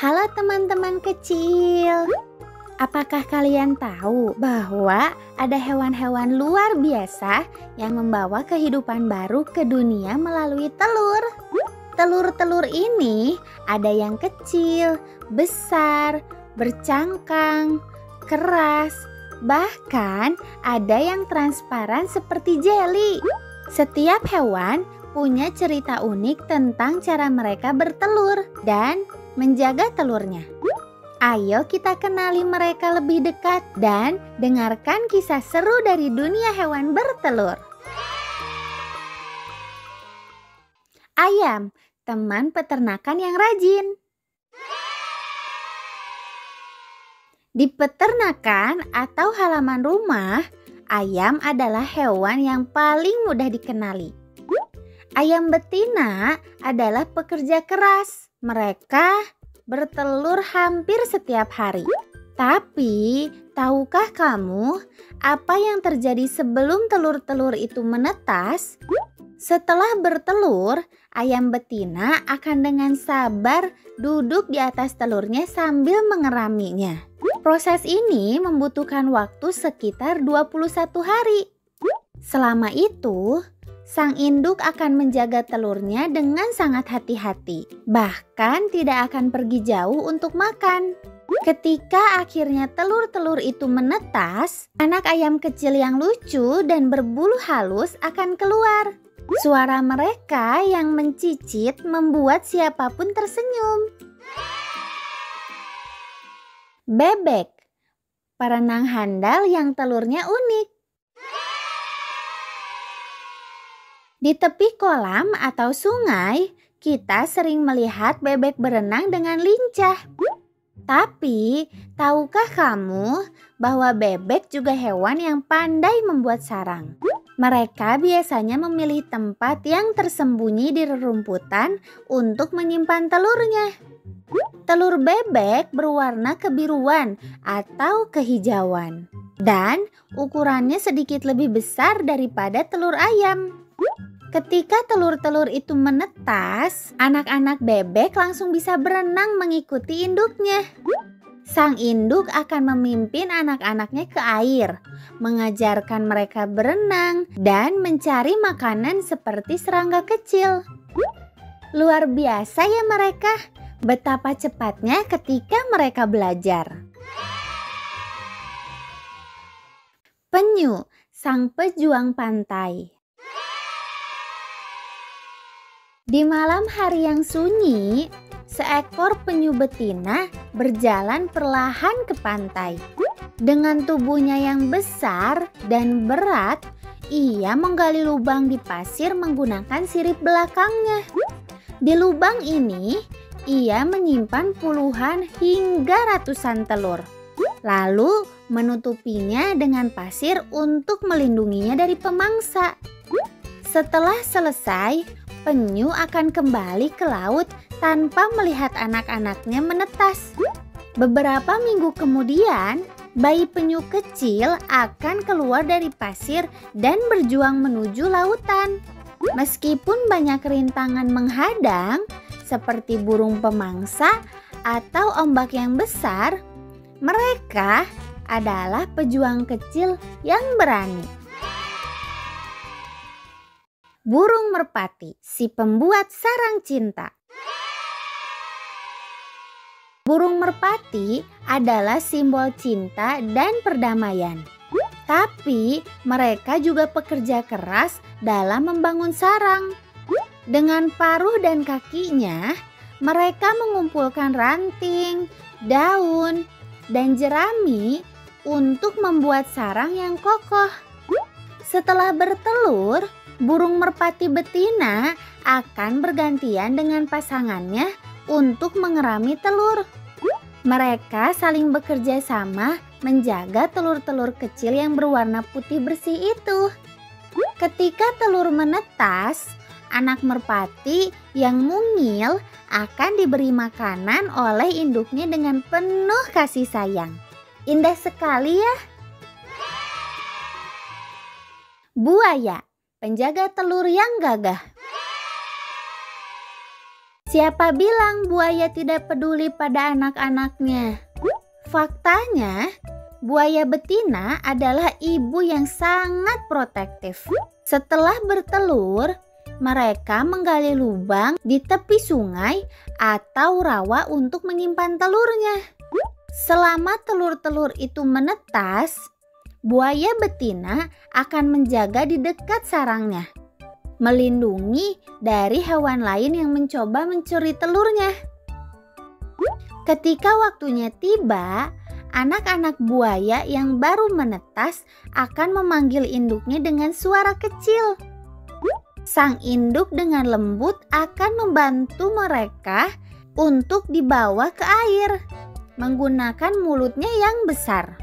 Halo teman-teman kecil. Apakah kalian tahu bahwa ada hewan-hewan luar biasa yang membawa kehidupan baru ke dunia melalui telur? Telur-telur ini ada yang kecil, besar, bercangkang, keras, bahkan ada yang transparan seperti jeli. Setiap hewan punya cerita unik tentang cara mereka bertelur dan menjaga telurnya. Ayo kita kenali mereka lebih dekat dan dengarkan kisah seru dari dunia hewan bertelur. Ayam, teman peternakan yang rajin. Di peternakan atau halaman rumah, ayam adalah hewan yang paling mudah dikenali. Ayam betina adalah pekerja keras. Mereka bertelur hampir setiap hari. Tapi, tahukah kamu apa yang terjadi sebelum telur-telur itu menetas? Setelah bertelur, ayam betina akan dengan sabar duduk di atas telurnya sambil mengeraminya. Proses ini membutuhkan waktu sekitar 21 hari. Selama itu, sang induk akan menjaga telurnya dengan sangat hati-hati, bahkan tidak akan pergi jauh untuk makan. Ketika akhirnya telur-telur itu menetas, anak ayam kecil yang lucu dan berbulu halus akan keluar. Suara mereka yang mencicit membuat siapapun tersenyum. Bebek, perenang handal yang telurnya unik. Di tepi kolam atau sungai, kita sering melihat bebek berenang dengan lincah. Tapi, tahukah kamu bahwa bebek juga hewan yang pandai membuat sarang? Mereka biasanya memilih tempat yang tersembunyi di rerumputan untuk menyimpan telurnya. Telur bebek berwarna kebiruan atau kehijauan, dan ukurannya sedikit lebih besar daripada telur ayam. Ketika telur-telur itu menetas, anak-anak bebek langsung bisa berenang mengikuti induknya. Sang induk akan memimpin anak-anaknya ke air, mengajarkan mereka berenang dan mencari makanan seperti serangga kecil. Luar biasa ya mereka, betapa cepatnya ketika mereka belajar. Penyu, sang pejuang pantai. Di malam hari yang sunyi, seekor penyu betina berjalan perlahan ke pantai. Dengan tubuhnya yang besar dan berat, ia menggali lubang di pasir menggunakan sirip belakangnya. Di lubang ini, ia menyimpan puluhan hingga ratusan telur. Lalu menutupinya dengan pasir untuk melindunginya dari pemangsa. Setelah selesai, penyu akan kembali ke laut tanpa melihat anak-anaknya menetas. Beberapa minggu kemudian, bayi penyu kecil akan keluar dari pasir dan berjuang menuju lautan. Meskipun banyak rintangan menghadang, seperti burung pemangsa atau ombak yang besar, mereka adalah pejuang kecil yang berani. Burung merpati, si pembuat sarang cinta. Burung merpati adalah simbol cinta dan perdamaian. Tapi mereka juga pekerja keras dalam membangun sarang. Dengan paruh dan kakinya, mereka mengumpulkan ranting, daun, dan jerami untuk membuat sarang yang kokoh. Setelah bertelur, burung merpati betina akan bergantian dengan pasangannya untuk mengerami telur. Mereka saling bekerja sama menjaga telur-telur kecil yang berwarna putih bersih itu. Ketika telur menetas, anak merpati yang mungil akan diberi makanan oleh induknya dengan penuh kasih sayang. Indah sekali ya. Buaya, penjaga telur yang gagah. Siapa bilang buaya tidak peduli pada anak-anaknya? Faktanya, buaya betina adalah ibu yang sangat protektif. Setelah bertelur, mereka menggali lubang di tepi sungai atau rawa untuk menyimpan telurnya. Selama telur-telur itu menetas, buaya betina akan menjaga di dekat sarangnya, melindungi dari hewan lain yang mencoba mencuri telurnya. Ketika waktunya tiba, anak-anak buaya yang baru menetas akan memanggil induknya dengan suara kecil. Sang induk dengan lembut akan membantu mereka untuk dibawa ke air menggunakan mulutnya yang besar.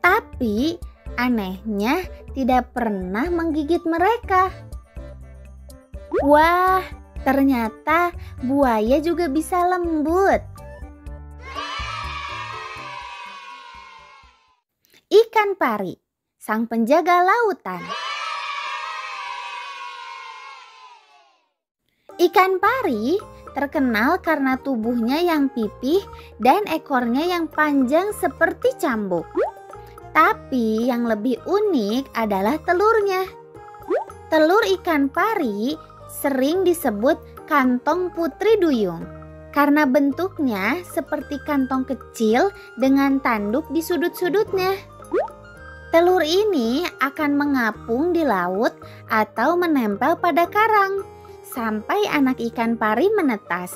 Tapi anehnya tidak pernah menggigit mereka. Wah, ternyata buaya juga bisa lembut. Ikan pari, sang penjaga lautan. Ikan pari terkenal karena tubuhnya yang pipih dan ekornya yang panjang seperti cambuk. Tapi yang lebih unik adalah telurnya. Telur ikan pari sering disebut kantong putri duyung karena bentuknya seperti kantong kecil dengan tanduk di sudut-sudutnya. Telur ini akan mengapung di laut atau menempel pada karang sampai anak ikan pari menetas.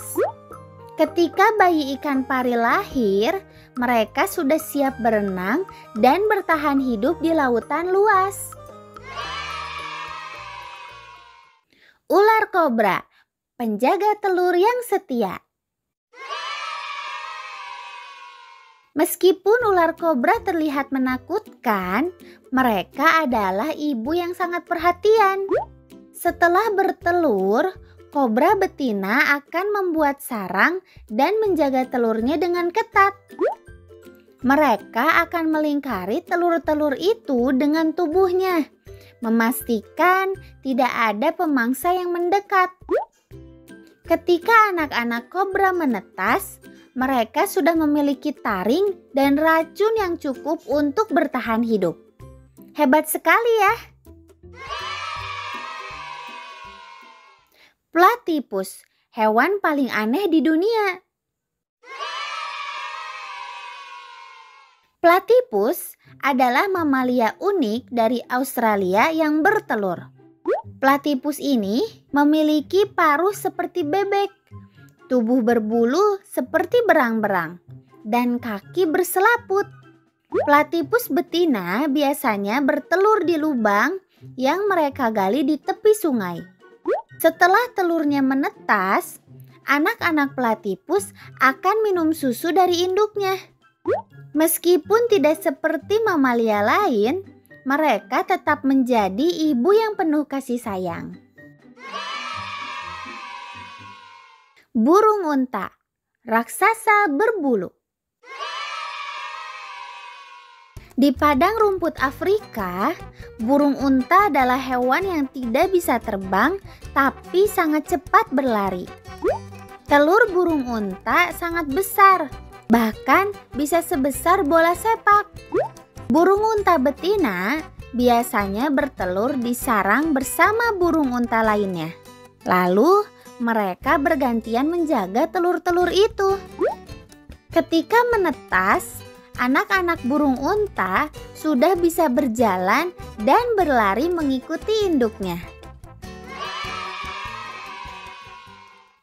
Ketika bayi ikan pari lahir, mereka sudah siap berenang dan bertahan hidup di lautan luas. Ular kobra, penjaga telur yang setia. Meskipun ular kobra terlihat menakutkan, mereka adalah ibu yang sangat perhatian. Setelah bertelur, kobra betina akan membuat sarang dan menjaga telurnya dengan ketat. Mereka akan melingkari telur-telur itu dengan tubuhnya, memastikan tidak ada pemangsa yang mendekat. Ketika anak-anak kobra menetas, mereka sudah memiliki taring dan racun yang cukup untuk bertahan hidup. Hebat sekali ya! Platypus, hewan paling aneh di dunia. Platypus adalah mamalia unik dari Australia yang bertelur. Platypus ini memiliki paruh seperti bebek, tubuh berbulu seperti berang-berang, dan kaki berselaput. Platypus betina biasanya bertelur di lubang yang mereka gali di tepi sungai. Setelah telurnya menetas, anak-anak platypus akan minum susu dari induknya. Meskipun tidak seperti mamalia lain, mereka tetap menjadi ibu yang penuh kasih sayang. Burung unta, raksasa berbulu. Di padang rumput Afrika, burung unta adalah hewan yang tidak bisa terbang tapi sangat cepat berlari. Telur burung unta sangat besar, bahkan bisa sebesar bola sepak. Burung unta betina biasanya bertelur di sarang bersama burung unta lainnya. Lalu mereka bergantian menjaga telur-telur itu. Ketika menetas, anak-anak burung unta sudah bisa berjalan dan berlari mengikuti induknya.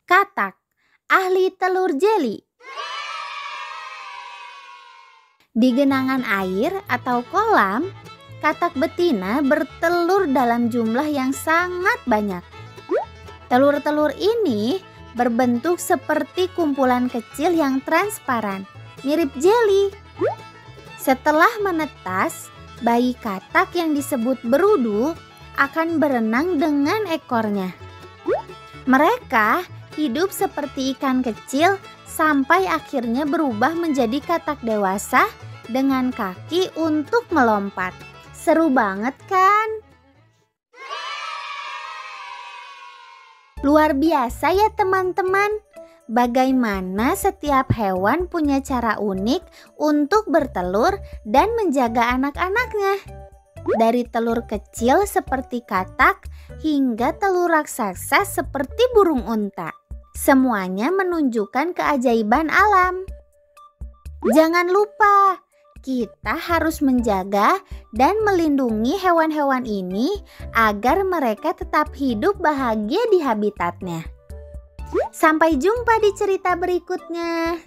Katak, ahli telur jeli. Di genangan air atau kolam, katak betina bertelur dalam jumlah yang sangat banyak. Telur-telur ini berbentuk seperti kumpulan kecil yang transparan, mirip jeli. Setelah menetas, bayi katak yang disebut berudu akan berenang dengan ekornya. Mereka hidup seperti ikan kecil sampai akhirnya berubah menjadi katak dewasa dengan kaki untuk melompat. Seru banget kan? Luar biasa ya teman-teman. bagaimana setiap hewan punya cara unik untuk bertelur dan menjaga anak-anaknya. Dari telur kecil seperti katak hingga telur raksasa seperti burung unta. Semuanya menunjukkan keajaiban alam. Jangan lupa, kita harus menjaga dan melindungi hewan-hewan ini agar mereka tetap hidup bahagia di habitatnya. Sampai jumpa di cerita berikutnya.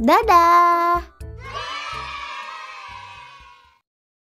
Dadah!